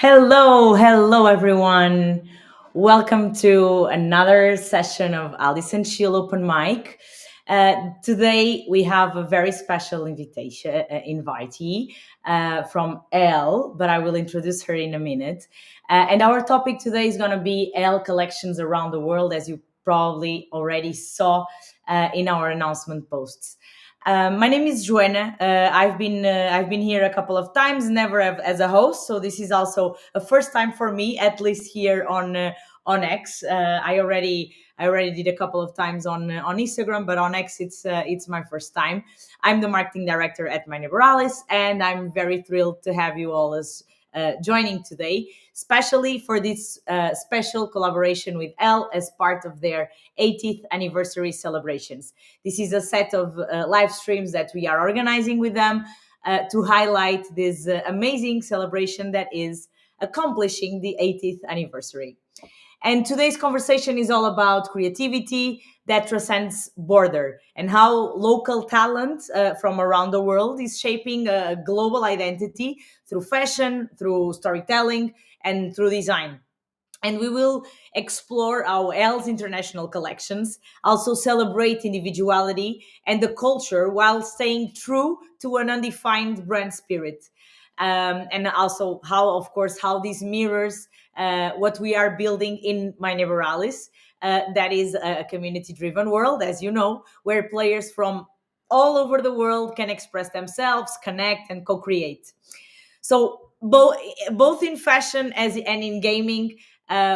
Hello everyone. Welcome to another session of Alice and Sheil Open Mic. Today we have a very special invitee from Elle, but I will introduce her in a minute. And our topic today is going to be Elle collections around the world, as you probably already saw in our announcement posts. My name is Joanna. I've been here a couple of times, never as a host, so this is also a first time for me, at least here on X. I already did a couple of times on Instagram, but on X it's my first time. I'm the marketing director at My Neighbor Alice, and I'm very thrilled to have you all as joining today, especially for this special collaboration with Elle as part of their 80th anniversary celebrations. This is a set of live streams that we are organizing with them to highlight this amazing celebration that is accomplishing the 80th anniversary. And today's conversation is all about creativity that transcends border and how local talent from around the world is shaping a global identity through fashion, through storytelling, and through design. And we will explore how Elle's international collections also celebrate individuality and the culture while staying true to an undefined brand spirit. And also how, of course, how this mirrors what we are building in My Neighbor Alice. That is a community-driven world, as you know, where players from all over the world can express themselves, connect, and co-create. So both in fashion as and in gaming,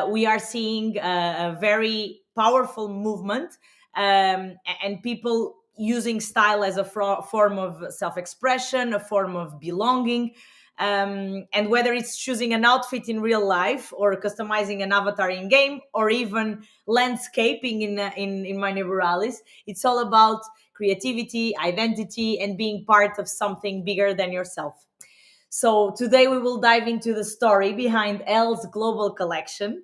we are seeing a very powerful movement, and people using style as a form of self-expression, a form of belonging. And whether it's choosing an outfit in real life or customizing an avatar in game or even landscaping in My Neighbor Alice, it's all about creativity, identity, and being part of something bigger than yourself. So today we will dive into the story behind Elle's global collection,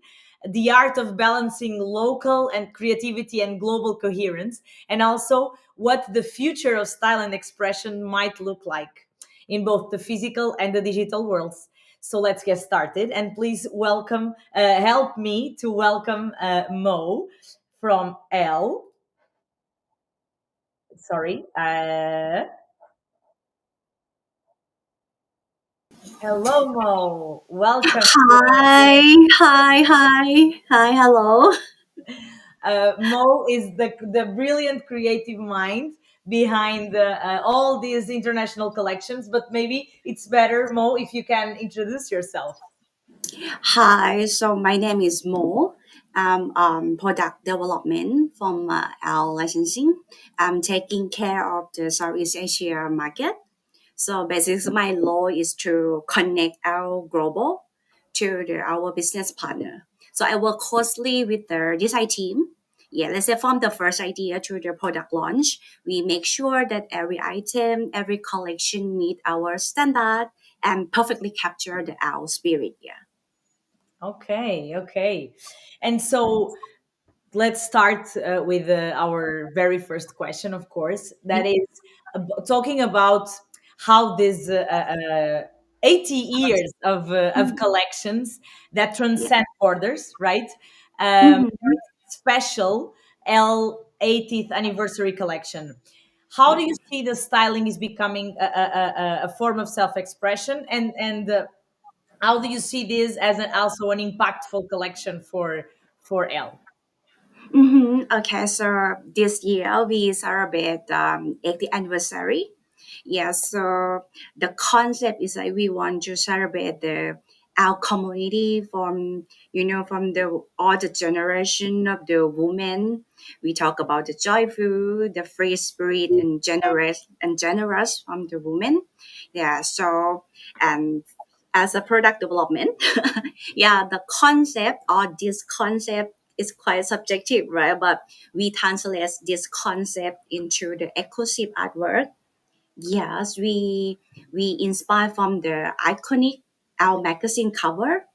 the art of balancing local and creativity and global coherence, and also what the future of style and expression might look like in both the physical and the digital worlds. So let's get started, and please help me to welcome Mo from Elle. Sorry. Hello, Mo. Welcome. Hi, hi, hi, hi, hello. Mo is the brilliant creative mind behind all these international collections. But maybe it's better, Mo, if you can introduce yourself. Hi, so my name is Mo. I'm product development from our licensing. I'm taking care of the Southeast Asia market. So basically, my role is to connect our global to our business partner. So I work closely with the design team. Yeah, let's say from the first idea to the product launch, we make sure that every item, every collection meet our standard and perfectly capture our spirit. Yeah. Okay, okay. And so let's start with our very first question, of course. That is talking about how this 80 years of Mhm. collections that Yeah. transcend borders, right? Mhm. Special L 80th anniversary collection. How do Yeah. you see the styling is becoming a form of self-expression, and how do you see this as also an impactful collection for L? Okay, so this year we celebrate 80th anniversary. Yeah, so the concept is like we want to celebrate our community from from the all the generation of the women. We talk about the joyful, the free spirit, and generous from the women. Yeah, so and as a product development, yeah, the concept or this concept is quite subjective, right? But we translate this concept into the exclusive artwork. Yes, we inspire from the iconic our magazine cover.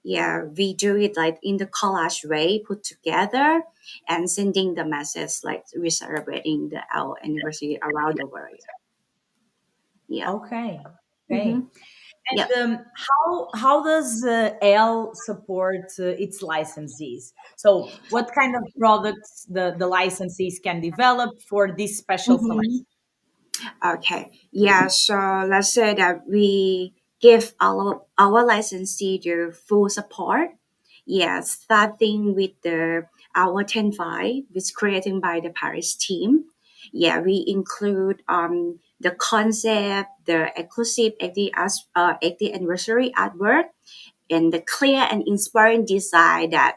Yeah, we do it like in the collage way, put together and sending the message like we're celebrating our anniversary around the world. Yeah. Okay. Okay. Mm-hmm. Yeah. How does L support its licensees? So, what kind of products the licensees can develop for this special Mhm. selection? Okay. Yeah. So let's say that we give our licensee the full support. Yeah, starting with the our 10.5, which created by the Paris team. Yeah, we include the concept, the exclusive 80th anniversary artwork, and the clear and inspiring design that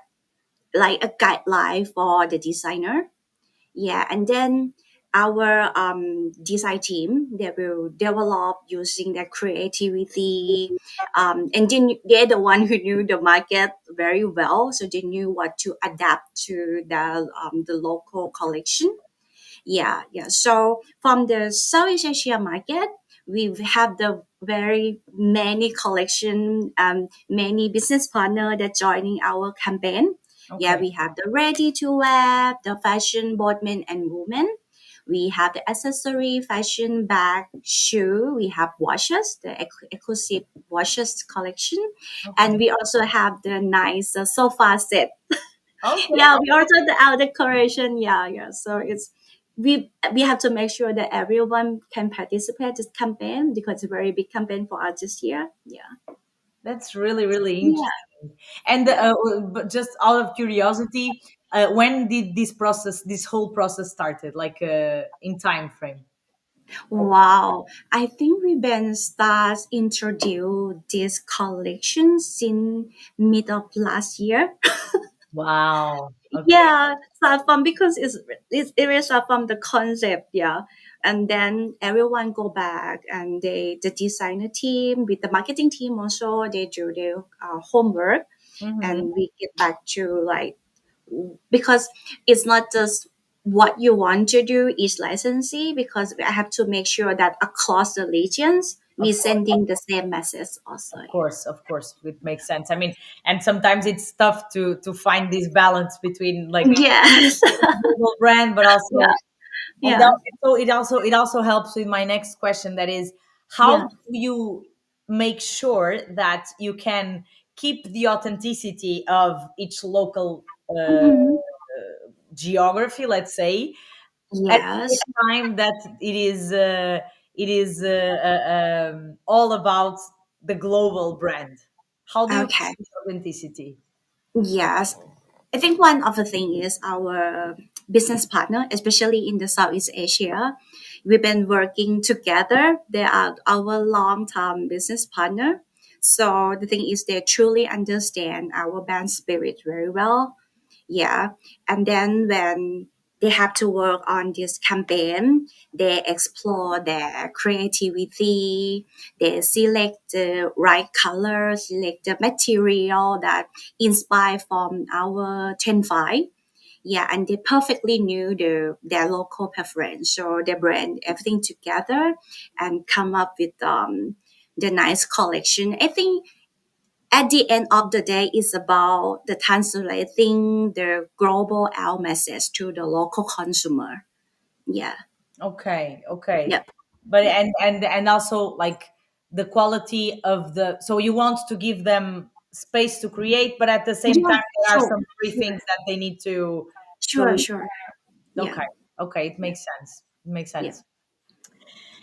like a guideline for the designer. Yeah, and then our design team, they will develop using their creativity, and then they're the one who knew the market very well, so they knew what to adapt to the local collection. Yeah, yeah. So from the Southeast Asia market, we have the very many collection, many business partner that joining our campaign. Yeah, Okay. we have the ready to wear, the fashion both men and women. We have the accessory, fashion bag, shoe. We have watches, the exclusive watches collection, and Okay. we also have the nice sofa set. Okay. Yeah, we also the our decoration. Yeah, yeah. So it's we have to make sure that everyone can participate this campaign because it's a very big campaign for us this year. Yeah, That's really, really yeah, interesting. And yeah. but just out of curiosity, when did this whole process started? Like in time frame? Wow, I think we been start introduce this collection since mid of last year. Wow. Okay. Yeah, start from because it is start from the concept, yeah, and then everyone go back and the designer team with the marketing team also they do their homework, Mm-hmm. and we get back to like because it's not just what you want to do is licensee because I have to make sure that across the regions we Of course. sending the same message also. Of course, it makes sense. I mean, and sometimes it's tough to find this balance between like Yes. global brand, but Yeah, also and yeah, so it also helps with my next question. That is, how yeah. do you make sure that you can keep the authenticity of each local Mhm. geography, let's say, at the Yes. same time that it is all about the global brand? How do you Okay. keep this authenticity? Yes. I think one of the thing is our business partner, especially in the Southeast Asia. We've been working together. They are our long-term business partner. So the thing is they truly understand our band spirit very well. Yeah. And then when they have to work on this campaign, they explore their creativity, they select the right color, select the material that inspired from our 10.5. Yeah, and they perfectly knew their local preference. So they blend everything together and come up with the nice collection. I think at the end of the day, it's about the translating the global out message to the local consumer. Yeah, Okay, okay. yeah, But yeah. and also like the quality of the, so you want to give them space to create, but at the same Yeah, time there are sure, some free sure, things that they need to sure, to sure. Yeah, okay, okay, it yeah, makes sense. It makes yeah. sense.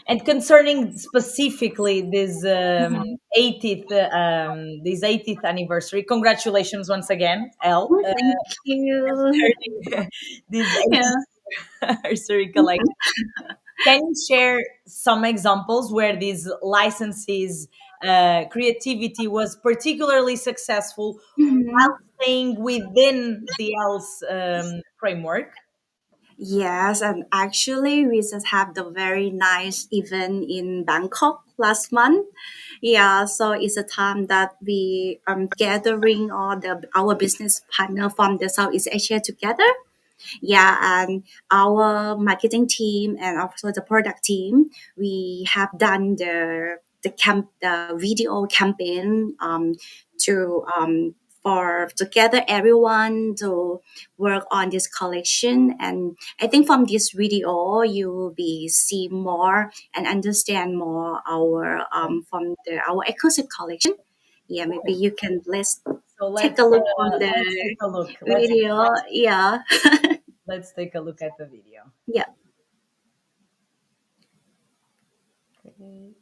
And concerning specifically this Mhm. 80th anniversary, congratulations once again, El, Oh, thank you. concerning this Yeah. 80th anniversary collection. Can you share some examples where these licenses creativity was particularly successful Mhm. staying within the ELS framework? Yes, and actually, we just have the very nice event in Bangkok last month. Yeah, so it's a time that we gathering all the our business partner from the Southeast Asia together. Yeah, and our marketing team and also the product team, we have done the video campaign to for to gather everyone to work on this collection. And I think from this video you will be see more and understand more our from the our exclusive collection. Yeah, maybe you can let's So take a look on the let's take a look. video. Yeah. Let's take a look at the video. Yeah. Okay.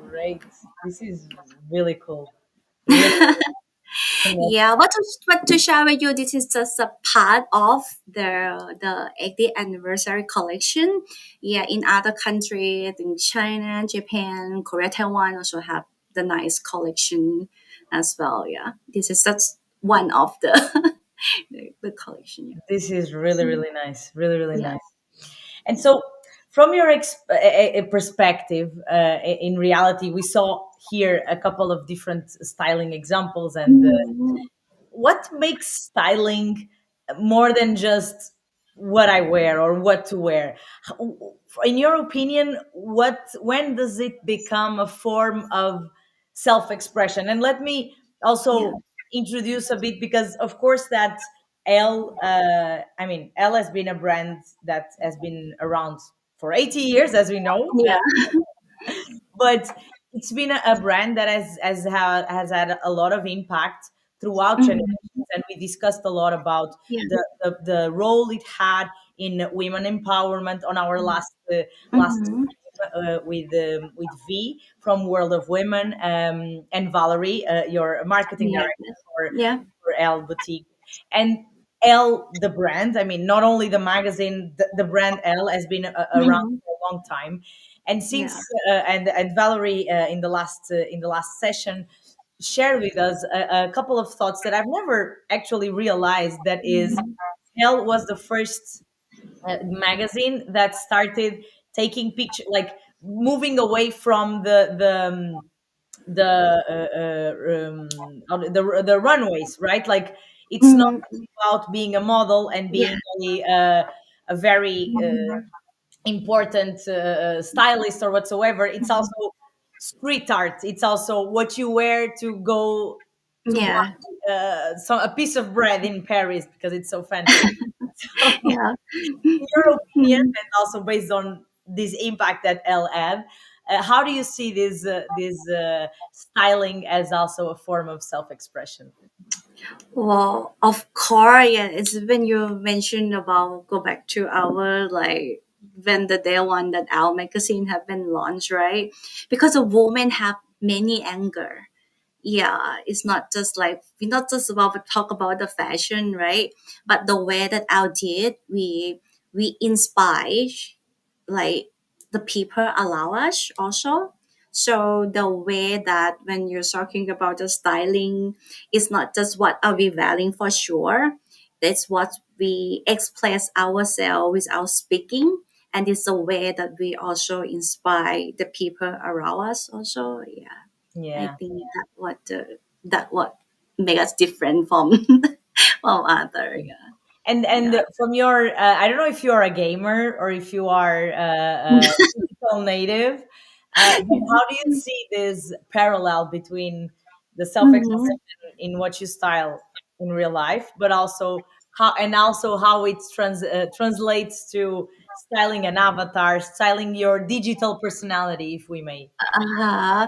Great. This is really cool. Really cool. Yeah, what to share with you? This is just a part of the 80th anniversary collection. Yeah, in other countries, in China, Japan, Korea, Taiwan also have the nice collection as well. Yeah, this is just one of the the collection. This is really, really nice. Really, really Yeah. nice. And so, from your perspective, in reality, we saw here a couple of different styling examples. And Mhm. what makes styling more than just what I wear or what to wear? In your opinion, when does it become a form of self-expression? And let me Yeah. also introduce a bit, because of course that L, I mean, L has been a brand that has been around for 80 years, as we know. Yeah. But it's been a brand that has had a lot of impact throughout Mhm. generations, and we discussed a lot about Yeah. the role it had in women empowerment on our last Mhm. with V from World of Women, and Valerie, your marketing Yeah. director Yeah. for L Boutique. And L, the brand, I mean, not only the magazine, the brand L has been around Mhm. for a long time. And Yeah. since and Valerie, in the last session, shared with us a couple of thoughts that I've never actually realized. That is, Mhm. Elle was the first magazine that started taking picture, like moving away from the runways, right? Like, it's not Mhm. about being a model and Yeah. being a very Mhm. important stylist or whatsoever. It's also street art. It's also what you wear to go to Yeah. buy a piece of bread in Paris because it's so fancy. So, Yeah. in your opinion, Mhm. and also based on this impact that L had, how do you see this styling as also a form of self-expression? Well, of course, yeah. It's when you mentioned about go back to our like when the day one that our magazine have been launched, right? Because a woman have many anger. Yeah, it's not just like we not just about talk about the fashion, right? But the way that our did we inspire like the people allow us also. So the way that when you're talking about the styling, it's not just what are we wearing for sure. That's what we express ourselves without speaking. And it's the way that we also inspire the people around us also. Yeah. I Yeah. think that what make us different from from other. Yeah. And Yeah. from your, I don't know if you are a gamer or if you are a digital native, but how do you see this parallel between the Mhm. self-expression in what you style in real life, but also how it translates to styling an avatar, styling your digital personality, if we may. Uh-huh.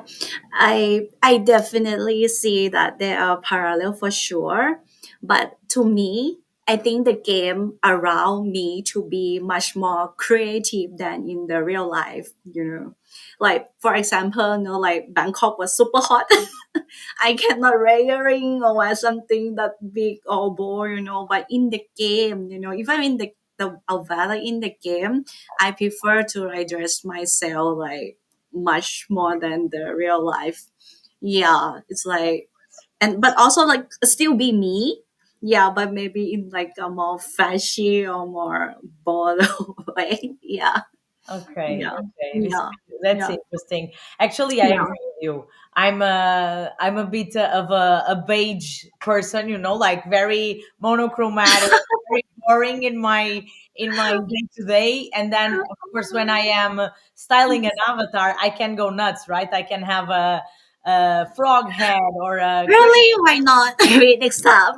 I definitely see that there are parallel for sure. But to me, I think the game around me to be much more creative than in the real life, you know. Like for example, like Bangkok was super hot. I cannot wear earring or wear something that big or bold, but in the game, if I'm in the avatar in the game, I prefer to like dress myself like much more than the real life. Yeah, it's like, and but also like still be me. Yeah, but maybe in like a more flashy or more bold way. Yeah, Okay, yeah, okay, yeah, that's yeah, interesting. Actually, I yeah. agree with you. I'm a bit of a beige person, like very monochromatic, very boring in my day to day. And then, of course, when I am styling an avatar, I can go nuts, right? I can have a frog head or a Really? Why not? Maybe next time.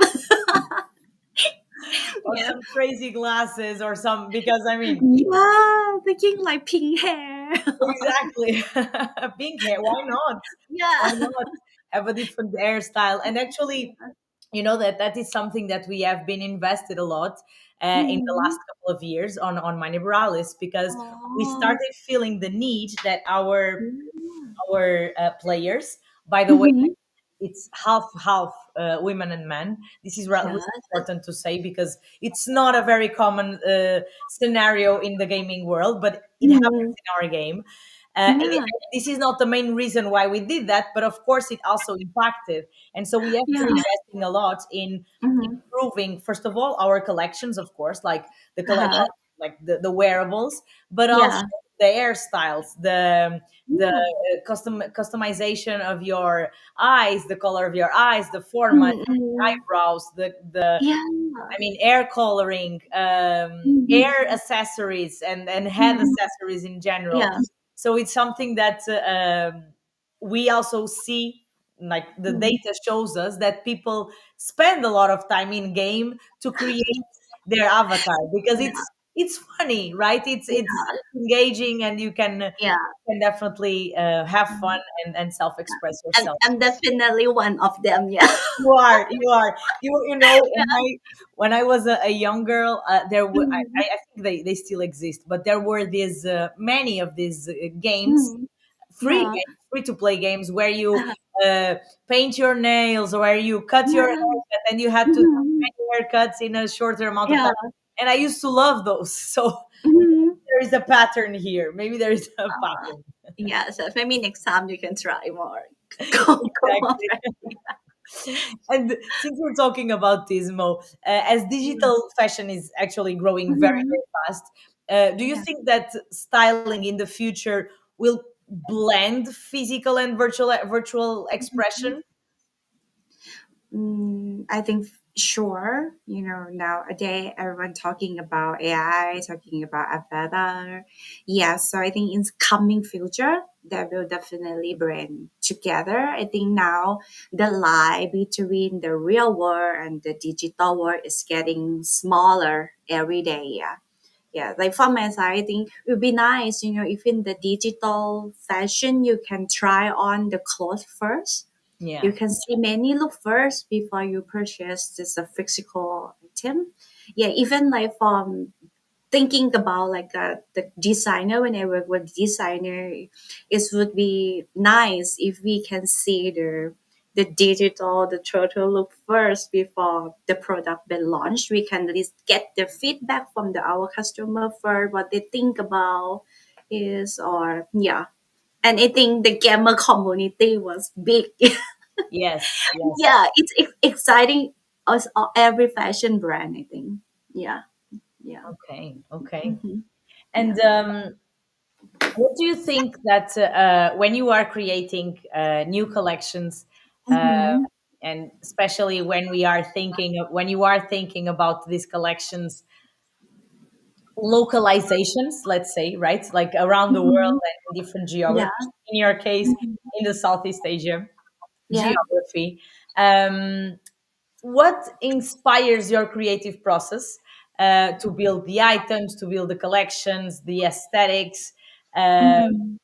or Yeah. some crazy glasses or some because I mean Yeah, thinking like pink hair. exactly pink hair. Why not? Why Yeah. not have a different hairstyle? And actually, that is something that we have been invested a lot in the last Mhm. couple of years on Mani Morales, because we Oh. started feeling the need that our Yeah. players, by the way, Mhm. it's half half women and men. This is really Yeah. important to say because it's not a very common scenario in the gaming world, but it happens Mhm. in our game. Yeah. This is not the main reason why we did that, but of course it also impacted. And so we have Yeah. been investing a lot in Mhm. improving, first of all, our collections, of course, like the collection, Uh-huh. like the wearables, but also Yeah. the hairstyles, the Yeah. customization of your eyes, the color of your eyes, the format, Mhm. eyebrows, the Yeah. I mean, hair coloring, Mhm. hair accessories, and head Mhm. accessories in general. Yeah. So it's something that we also see, like the Mhm. data shows us that people spend a lot of time in game to create their avatar because Yeah. it's funny, right? It's Yeah. engaging, and you Yeah. can definitely have fun Mhm. and self-express And yourself. I'm definitely one of them. Yeah. When I was a young girl, there were Mhm. I think they still exist, but there were these many of these games, Mhm. Yeah. free to play games where you uh, paint your nails, or where you cut your Yeah. haircut, and you had to do Mhm. many haircuts in a shorter amount of Yeah. time. And I used to love those. So Mhm. there is a pattern here. Maybe there is a pattern. Yeah, so maybe next time you can try more. Go more. Exactly. And since we're talking about Tismo, as digital fashion is actually growing very, Mhm. very fast, do you Yeah. think that styling in the future will blend physical and virtual expression? I think sure. Nowadays everyone talking about AI, talking about avatar. Yeah, so I think in coming future that will definitely bring together. I think now the line between the real world and the digital world is getting smaller every day. Yeah. Yeah, like for my side, I think it would be nice, if in the digital fashion you can try on the clothes first. You Yeah. can see many look first before you purchase this a physical item. Yeah, even like from thinking about like the designer, when I work with designer, it would be nice if we can see the digital, the total look first before the product been launched. We can at least get the feedback from our customer first, what they think about is, or yeah. And I think the gamer community was big. Yes. Yes. Yeah, it's exciting as every fashion brand, I think. Yeah, yeah. Okay. Okay. Hmm. Yeah. And what do you think that when you are creating new collections, uh, Mm-hmm. and especially when we are thinking when you are thinking about these collections localizations, let's say, right? Like around the world Mhm. and in different Yeah. geographies. In your case, Mhm. in the Southeast Asia Yeah. geography. Um, what inspires your creative process to build the items, to build the collections, the aesthetics, uh, Mhm.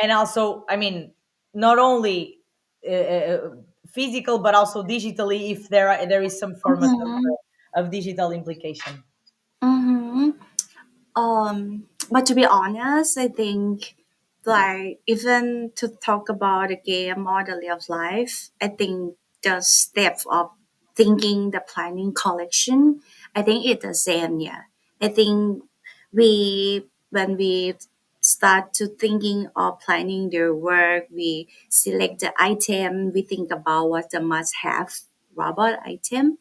and also, I mean, not only physical but also digitally, if there is some format Mhm. of digital implication. Mhm. But to be honest, I think like even to talk about the game or the way of life, I think the step of thinking the planning collection, I think it's the same. Yeah, I think we when we start to thinking of planning their work, we select the item, we think about what the must have robot item.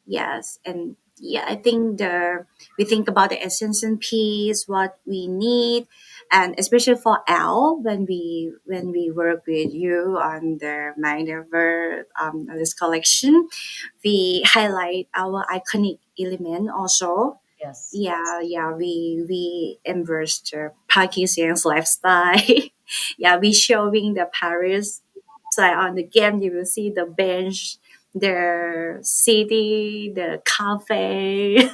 Yes, and yeah, I think the we think about the essence and piece, what we need, and especially for Al, when we work with you on the Minerva on this collection, we highlight our iconic element also. Yes. Yeah, yeah, we embrace the Pakistan lifestyle. Yeah, we showing the Paris. So on the game, you will see the bench, the city, the cafe. Yeah,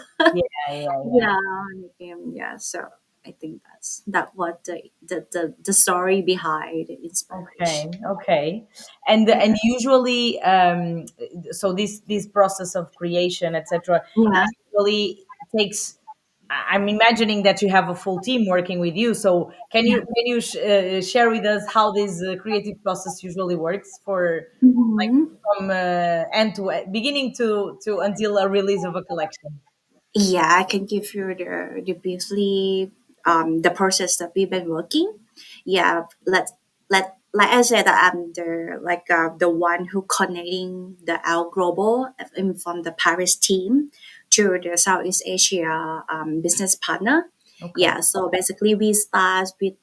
yeah, yeah. Yeah, on the game. Yeah, so I think that what the story behind the Okay, inspiration. okay. And usually, so this process of creation, etc., Yeah. usually takes. I'm imagining that you have a full team working with you. So share with us how this creative process usually works for like Mhm. from end to beginning to until a release of a collection? Yeah, I can give you the briefly the process that we've been working. Yeah, let like I said, I'm the one who connecting the Al Global from the Paris team to the Southeast Asia business partner. Okay. Yeah, so basically we start with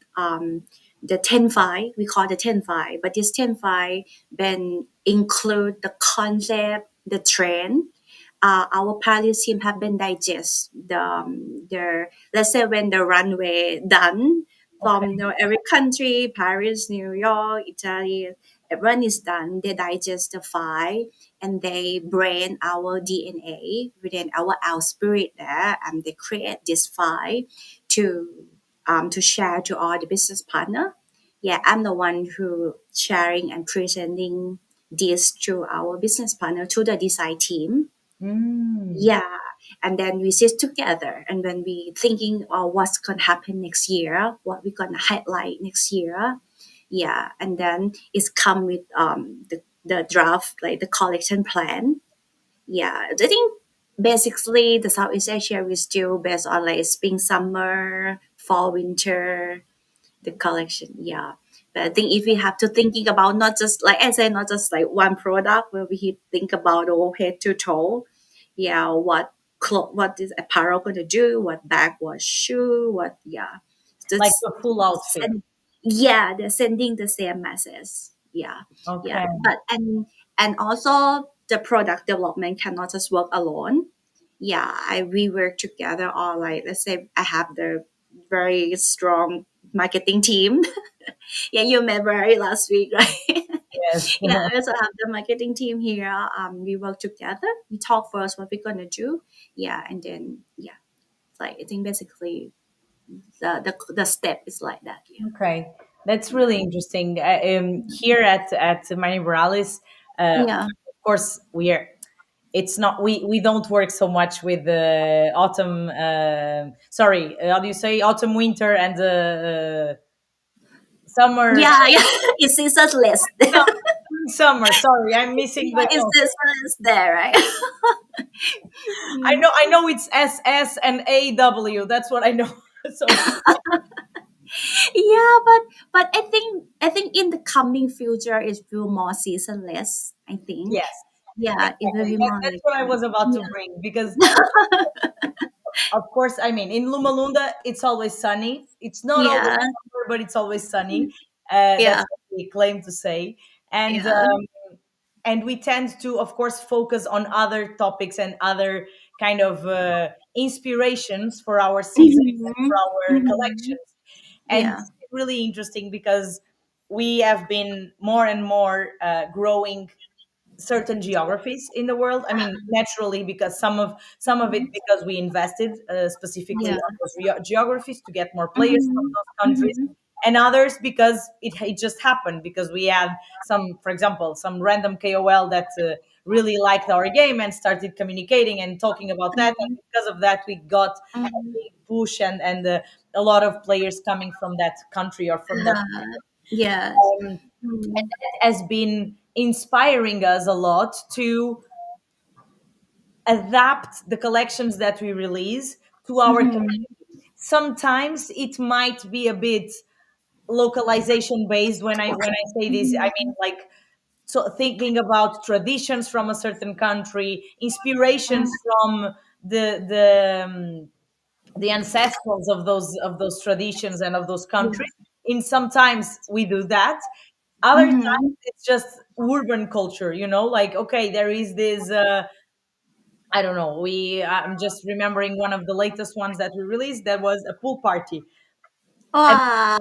the 10 file, we call the 10 file, but this 10 file then include the concept, the trend, our Paris team have been digest the let's say when the runway done from Okay. every country, Paris, New York, Italy, everyone is done. They digest the file and they brain our DNA within our spirit there, and they create this file to share to all the business partner. Yeah, I'm the one who sharing and presenting this to our business partner to the design team. Mm. Yeah, and then we sit together, and when we thinking of what's gonna happen next year, what we're gonna highlight next year. Yeah, and then it's come with the draft, like the collection plan. Yeah, I think basically the Southeast Asia is still based on like spring, summer, fall, winter, the collection. Yeah, but I think if we have to thinking about not just like I said, not just like one product, where we think about all head to toe. Yeah, what is apparel going to do? What bag? What shoe? What? Yeah, Like that's the full outfit. and yeah, they're sending the same message. Yeah, yeah, Okay. but and also the product development cannot just work alone. Yeah, we work together, or like let's say I have the very strong marketing team. Yeah, you met Barry last week, right? Yes. Yeah, I also have the marketing team here. We work together. We talk first what we're gonna do. Yeah, and then yeah, it's like I think basically the step is like that. Okay, that's Yeah, really interesting. Here at Mani Morales, yeah, of course, we are. It's not we don't work so much with the autumn. Sorry, how do you say autumn, winter, and summer? yeah, yeah. It's seasonless. list. No, summer. Sorry, I'm missing Yeah, the. it's No. this one is there, right? I know it's SS and AW. That's what I know. So Yeah, but I think in the coming future it will more seasonless. I think. yes, Yeah, it will exactly. be more That's like what I was about to bring because of course, I mean, in Lumalunda, it's always sunny. It's not always yeah, summer, but it's always sunny. yeah, That's what we claim to say. And yeah. and we tend to, of course, focus on other topics and other kind of inspirations for our seasons and Mm-hmm. for our Mm-hmm. collections. And Yeah. it's really interesting because we have been more and more growing certain geographies in the world. I mean, naturally, because some of it because we invested specifically Yeah. on those geographies to get more players from Mm-hmm. those countries, Mm-hmm. and others because it just happened because we had some, for example, some random KOL that really liked our game and started communicating and talking about that, and because of that, we got a Mm-hmm. big push and a lot of players coming from that country or from that. Yes. Um, Mm-hmm. has been inspiring us a lot to adapt the collections that we release to our Mm-hmm. community. Sometimes it might be a bit localization based. When I say this, I mean like, so thinking about traditions from a certain country, inspirations from the ancestrals of those traditions and of those countries. In sometimes we do that, other Mm-hmm. times it's just urban culture, like, okay, there is this I don't know, I'm just remembering one of the latest ones that we released, that was a pool party. And Wow.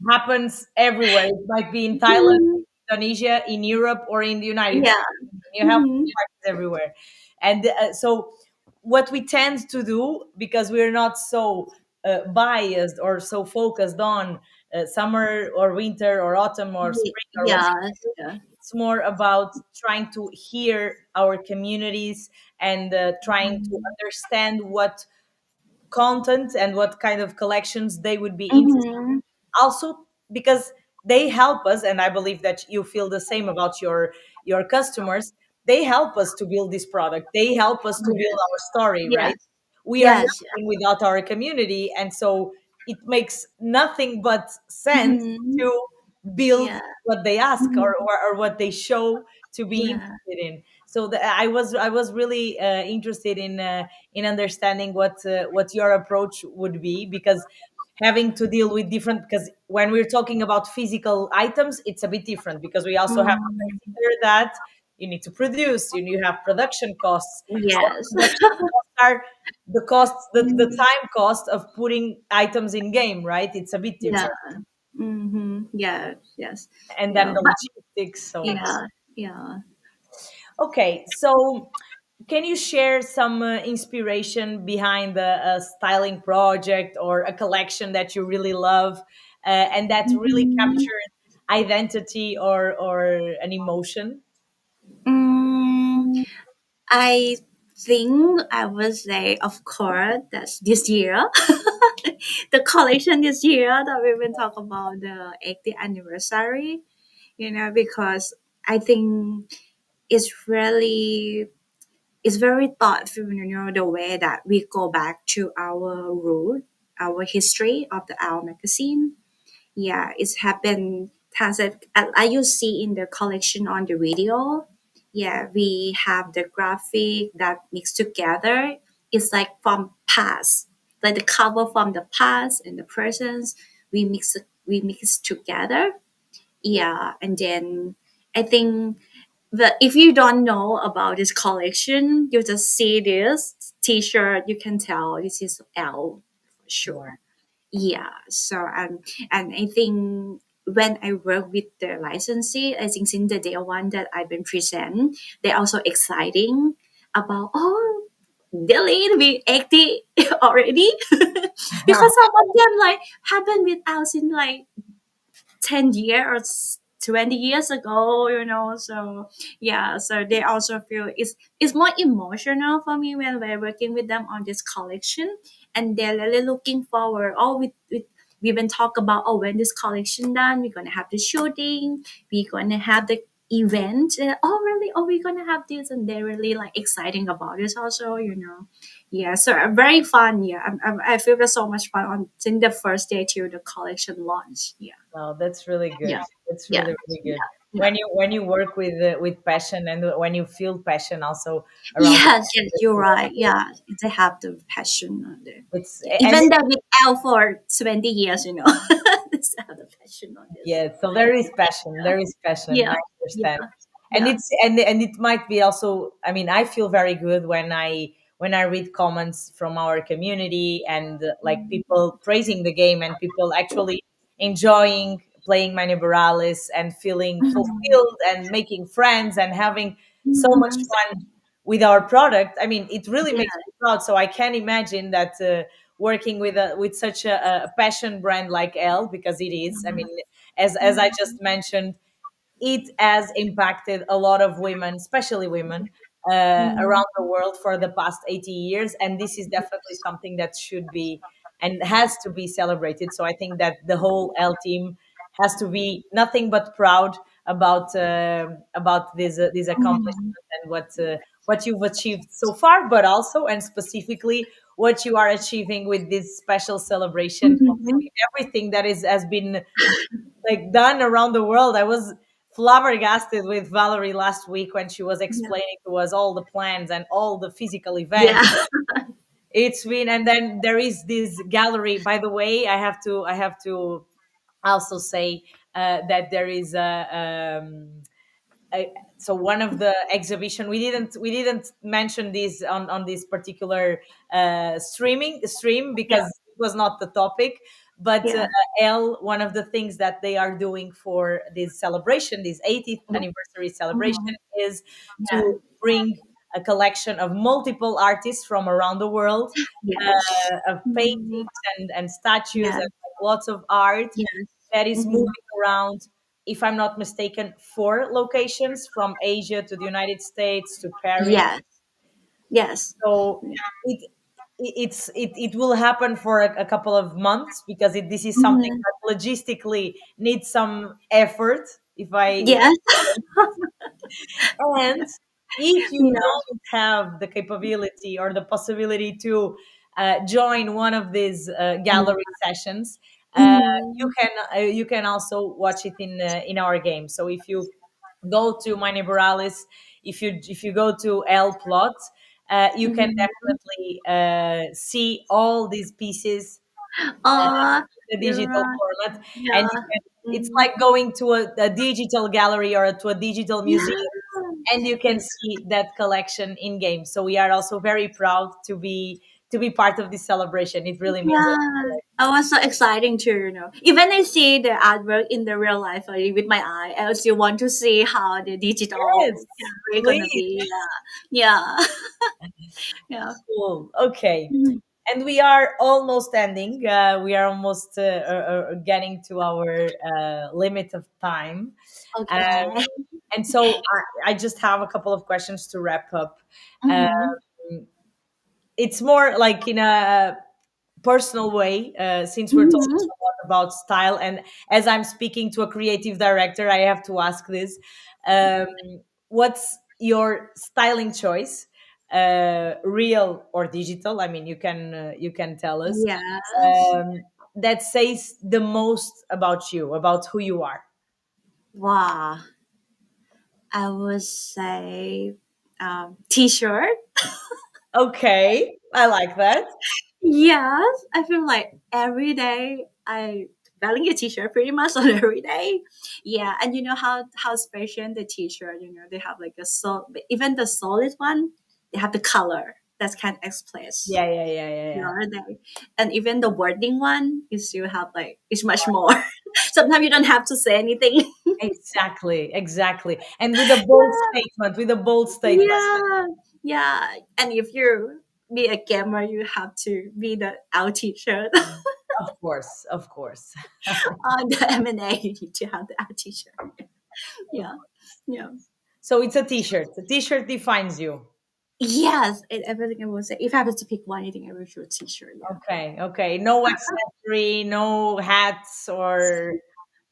happens everywhere. It might be in Thailand, Indonesia, in Europe, or in the United Yeah. States. You have Mm-hmm. parties everywhere. And so, what we tend to do, because we're not so biased or so focused on summer or winter or autumn or spring or whatever, Yes. Yeah. it's more about trying to hear our communities and trying to understand what content and what kind of collections they would be interested, Mm-hmm. also because they help us, and I believe that you feel the same about your customers. They help us to build this product, they help us to build Yes. our story, Yes. right? We are Yes. nothing without our community, and so it makes nothing but sense Mm-hmm. to build Yeah. what they ask, Mhm. or what they show to be Yeah. interested in. So I was really interested in understanding what your approach would be, because having to deal with different, because when we're talking about physical items, it's a bit different, because we also have to Mm. consider that you need to produce, you have production costs. So Yes. production costs are the costs, the Mm. time cost of putting items in game, right? It's a bit Yeah. different. Mm-hmm. Yes. Yes. And then Yeah. the But logistics. So yeah. Yeah. okay, so can you share some inspiration behind a styling project or a collection that you really love, and that really Mm-hmm. captured identity or an emotion? Mm, I think I would say, of course, that's this year. The collection this year that we've been talking about, the 80th anniversary, because I think it's really, it's very thoughtful, the way that we go back to our root, our history of the Our magazine. Yeah, it's happened. As you see in the collection on the video, yeah, we have the graphic that mixed together. It's like from past, like the cover from the past and the present. We mix together. Yeah, and then I think that if you don't know about this collection, you just see this T-shirt, you can tell this is L for Yeah. sure. Yeah. So and I think when I work with the licensee, I think since the day one that I've been present, they're also exciting about, oh, delete we 80 already, because some of them like happened with us in like 10 years, 20 years ago, so yeah, so they also feel it's more emotional for me when we're working with them on this collection, and they're really looking forward. We've been talk about, oh, when this collection done, we're gonna have the shooting, we're gonna have the event. Oh really, oh, we're gonna have this, and they're really like exciting about this also, yeah, so very fun. Yeah, I feel there's so much fun on since the first day to the collection launch. Yeah. Oh, that's really good. Yeah. That's Yeah. really, really good. Yeah. When you work with passion, and when you feel passion also around Yes, yes, it, you're right. Yeah, they have the passion on there. it's Yeah. and Even though with L for 20 years, they still have the passion on this. yeah, so there is passion. There is passion. Yeah, I yeah, understand. and Yeah. and it might be also, I mean, I feel very good when I read comments from our community, and like people praising the game and people actually enjoying playing Mine Borales and feeling Mhm. fulfilled and making friends and having so much Mhm. fun with our product. I mean, it really Yeah. makes me proud. So I can imagine that working with such a passion brand like Elle, because it is. I mean, as I just mentioned, it has impacted a lot of women, especially women, Mhm. around the world for the past 80 years. And this is definitely something that should be and has to be celebrated. So I think that the whole L team has to be nothing but proud about this Mhm. accomplishment and what you've achieved so far, but also and specifically what you are achieving with this special celebration, Mhm. considering everything that is has been like done around the world. I was flabbergasted with Valerie last week when she was Yeah. explaining to us all the plans and all the physical Yeah. events. It's been, and then there is this gallery. By the way, I have to also say that there is so one of the exhibition, we didn't mention this on this particular stream Yeah. because it was not the topic, but Yeah. L, one of the things that they are doing for this celebration, this 80th Yeah. anniversary celebration, Mhm. is Yeah. to bring a collection of multiple artists from around the world, Yes. of Mhm. paintings and statues Yeah. and lots of art Yes. that is moving Mhm. around, if I'm not mistaken, 4 locations from Asia to the United States to Paris. Yes. Yes. So it it will happen for a couple of months because this is something Mhm. that logistically needs some effort. If Yes. and if you Yeah. don't have the capability or the possibility to join one of these gallery sessions, uh, Mhm. you can also watch it in our game. So if you go to My Neighbor Alice, if you go to L Plot, you can Mhm. definitely see all these pieces Oh, in the you're digital right. format, and Yeah. it's Mhm. like going to a digital gallery or to a digital museum, Yeah. and you can Yeah. see that collection in game. So we are also very proud to be part of this celebration. It really means a Yeah. Oh, was so exciting too, Even I see the artwork in the real life with my eye, I still want to see how the digital yes, gallery gonna please. be. Yeah. Yeah. Cool. Okay. Mhm. And we are almost ending. We are almost getting to our limit of time. Um, Okay. and so I just have a couple of questions to wrap up. Um, Mhm. it's more like in a personal way, since we're talking Mhm. a lot about style, and as I'm speaking to a creative director, I have to ask this. Um, what's your styling choice, real or digital? I mean, you can tell us, Yes. that says the most about you, about who you are. Wow. I would say t-shirt. Okay, I like that. Yes, I feel like every day I wearing a t-shirt pretty much on every day. Yeah, and you know how special the t-shirt. They have like a even the solid one, they have the color that's kind of express. Yeah, yeah, yeah, yeah, yeah. Are they? And even the wording one, you still have like it's much more. Sometimes you don't have to say anything. Exactly, exactly. And with a bold statement, with a bold statement. Yeah, yeah. And if you be a gamer, you have to be the out t-shirt. Of course, of course. On the M&A, you need to have the out t-shirt. Of Yeah, yeah. So it's a t-shirt. A t-shirt defines you. Yes, everything I will say. If I have to pick one, I think I will choose t-shirt. Yeah. Okay, okay. No accessory, no hats or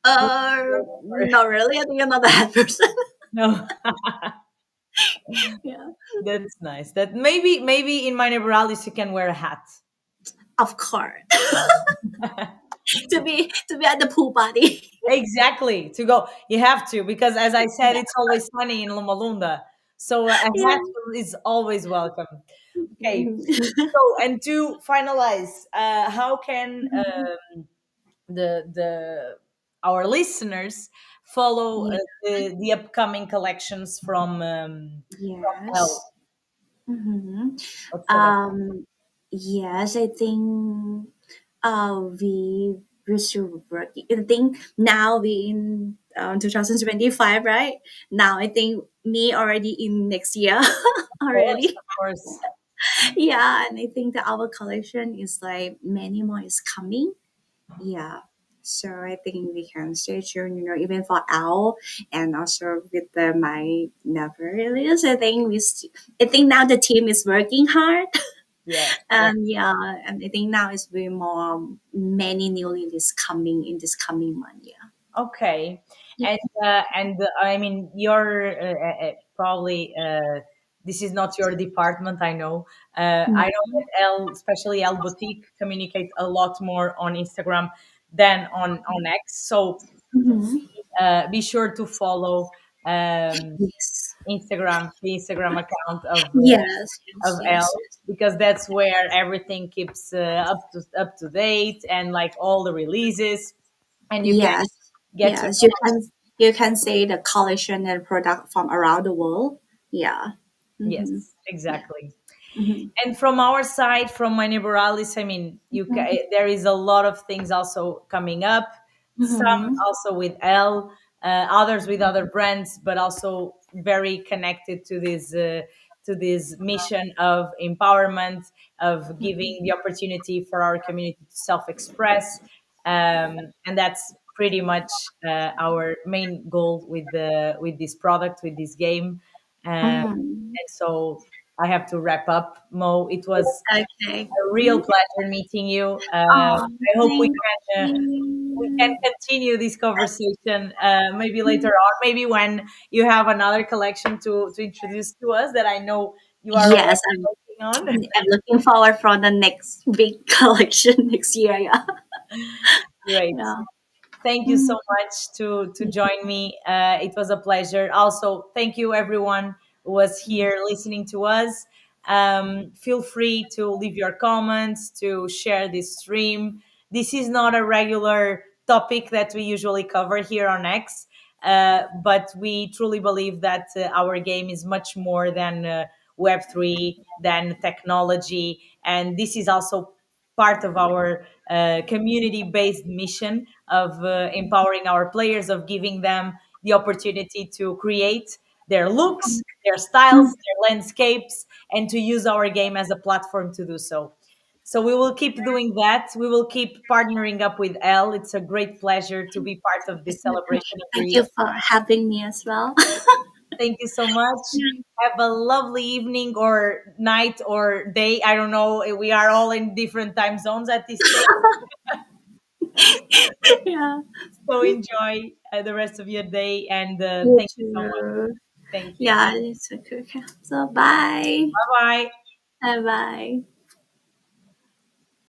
Not really. I think I'm not that person. no. Yeah. That's nice. That maybe in minor Borales you can wear a hat. Of course. To be at the pool party. Exactly. To go, you have to because as I said, Yeah. it's always sunny in Loma Linda, so a Yeah. hat is always welcome. Okay. Mhm. So and to finalize, how can the our listeners follow Yeah. the upcoming collections from Elle Yes. Mm-hmm. whatsoever. Um, yes, I think we resume working. I think now we in 2025, right? Now I think me already in next year already. Of course, Yeah, and I think that our collection is like many more is coming. Yeah. So I think we can stay tuned, even for Owl and also with my never release. I think now the team is working hard. yes, yes. And yeah, and I think now is way more many new releases coming in this coming month. Yeah. Okay, and I mean, you're probably this is not your department. I know. I know Mm-hmm. that L, especially L Boutique, communicates a lot more on Instagram than on X. So Mm-hmm. be sure to follow Yes. the Instagram account Yes. of Yes. L, Yes. because that's where everything keeps up to date, and like all the releases, and you can Yes. get to Yes. You can say the collection and product from around the world. Yeah. Mm-hmm. yes, exactly. Mm-hmm. And from our side, from my Alice, I mean, there is a lot of things also coming up. Some Mm-hmm. also with L, others with other brands, but also very connected to this mission of empowerment, of giving the opportunity for our community to self-express, and that's pretty much our main goal with this product, with this game. Mm-hmm. And so I have to wrap up. Mo, it was Okay. a real pleasure meeting you. Oh, I hope thank we can you. continue this conversation maybe later on, maybe when you have another collection to introduce to us that I know you are Yes, already I'm, working on. I'm looking forward for the next big collection next year. Yeah. Great. Yeah. Thank you so Mhm. much to join me. It was a pleasure. Also, thank you everyone who was here listening to us. Feel free to leave your comments, to share this stream. This is not a regular topic that we usually cover here on X, but we truly believe that our game is much more than Web3, than technology, and this is also part of our community based mission of empowering our players, of giving them the opportunity to create their looks, their styles, their landscapes, and to use our game as a platform to do so. So we will keep doing that. We will keep partnering up with Elle. It's a great pleasure to be part of this celebration of the Thank year. you for having me as well. Thank you so much. Have a lovely evening or night or day. I don't know. We are all in different time zones at this stage. Yeah. So enjoy the rest of your day, and You thank you so much. too. Thank you. Yeah, it's okay. So bye. Bye bye. Bye bye.